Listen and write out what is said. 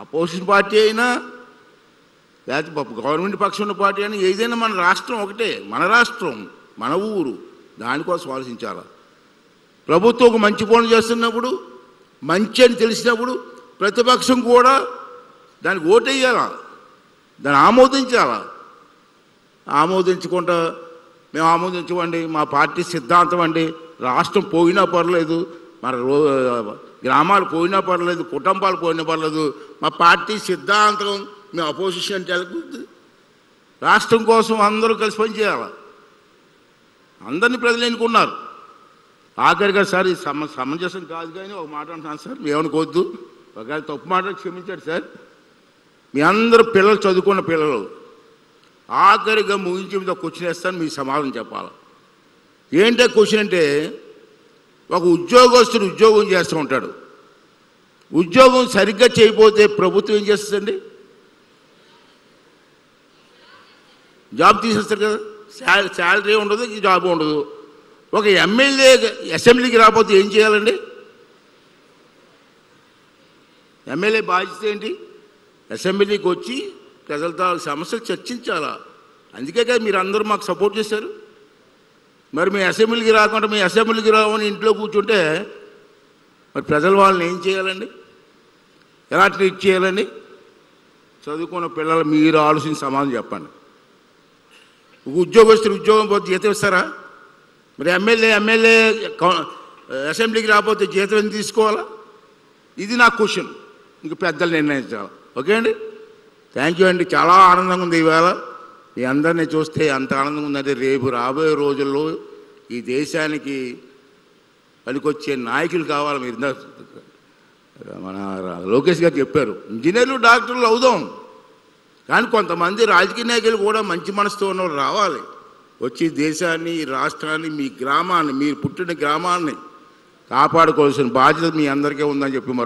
Opposition party అయినా లేకపోతే government పక్షం ఉన్న పార్టీ అయినా ఏదైనా మన రాష్ట్రం ఒకటే, మన రాష్ట్రం, మన ఊరు, దానికోసం ఆలోచించాలి. ప్రభుత్వం ఒక మంచి పనులు చేస్తున్నప్పుడు, మంచి అని తెలిసినప్పుడు ప్రతిపక్షం కూడా దానికి ఓటేయాలా, దాన్ని ఆమోదించాలా. ఆమోదించకుండా మేము ఆమోదించమండి, మా పార్టీ సిద్ధాంతం అండి, రాష్ట్రం పోయినా పర్లేదు, మన గ్రామాలు పోయినా పర్లేదు, కుటుంబాలు పోయినా పర్లేదు, మా పార్టీ సిద్ధాంతం, మేము అపోజిషన్ అంటే వెళ్ళకూడదు. రాష్ట్రం కోసం అందరూ కలిసి పనిచేయాలి. అందరినీ ప్రజలు ఎన్నుకున్నారు. ఆఖరిగా సార్ ఇది సమంజసం కాదు కానీ ఒక మాట అంటున్నాను సార్, ఏమనుకోవద్దు, ఒకవేళ తప్పు మాట క్షమించాడు సార్. మీ అందరూ పిల్లలు, చదువుకున్న పిల్లలు, ఆఖరిగా ముగించి మీద క్వశ్చన్ వేస్తాను, మీ సమాధానం చెప్పాలి. ఏంటంటే క్వశ్చన్ అంటే, ఒక ఉద్యోగస్తుడు ఉద్యోగం చేస్తూ ఉంటాడు, ఉద్యోగం సరిగ్గా చేయకపోతే ప్రభుత్వం ఏం చేస్తుందండి? జాబ్ తీసేస్తారు కదా, శాలరీ ఉండదు, జాబ్ ఉండదు. ఒక ఎమ్మెల్యే అసెంబ్లీకి రాకపోతే ఏం చేయాలండి? ఎమ్మెల్యే బాధ్యత ఏంటి? అసెంబ్లీకి వచ్చి ప్రజలతో సమస్యలు చర్చించాలా. అందుకే కదా మీరు అందరూ మాకు సపోర్ట్ చేశారు. మరి మీ అసెంబ్లీకి రాకుండా మీ అసెంబ్లీకి రావని ఇంట్లో కూర్చుంటే మరి ప్రజలు వాళ్ళని ఏం చేయాలండి? ఎలా ట్రీట్ చేయాలండి? చదువుకున్న పిల్లలు మీరు ఆలోచించి సమాధానం చెప్పండి. ఉద్యోగస్తులు ఉద్యోగం పోతే జీతం ఇస్తారా? మరి ఎమ్మెల్యే అసెంబ్లీకి రాకపోతే జీతం ఎందుకు తీసుకోవాలా? ఇది నా క్వశ్చన్. ఇంక పెద్దలు నిర్ణయించాలి. ఓకే అండి, థ్యాంక్ యూ అండి. చాలా ఆనందంగా ఉంది ఇవాళ మీ అందరినీ చూస్తే. అంత ఆనందంగా ఉందంటే రేపు రాబోయే రోజుల్లో ఈ దేశానికి పనికొచ్చే నాయకులు కావాలి. మీరు మన లోకేష్ గారు చెప్పారు, ఇంజనీర్లు డాక్టర్లు అవుదాం, కానీ కొంతమంది రాజకీయ నాయకులు కూడా మంచి మనసుతో ఉన్నవాళ్ళు రావాలి. వచ్చి దేశాన్ని, రాష్ట్రాన్ని, మీ గ్రామాన్ని, మీరు పుట్టిన గ్రామాన్ని కాపాడుకోవాల్సిన బాధ్యత మీ అందరికీ ఉందని చెప్పి మరొక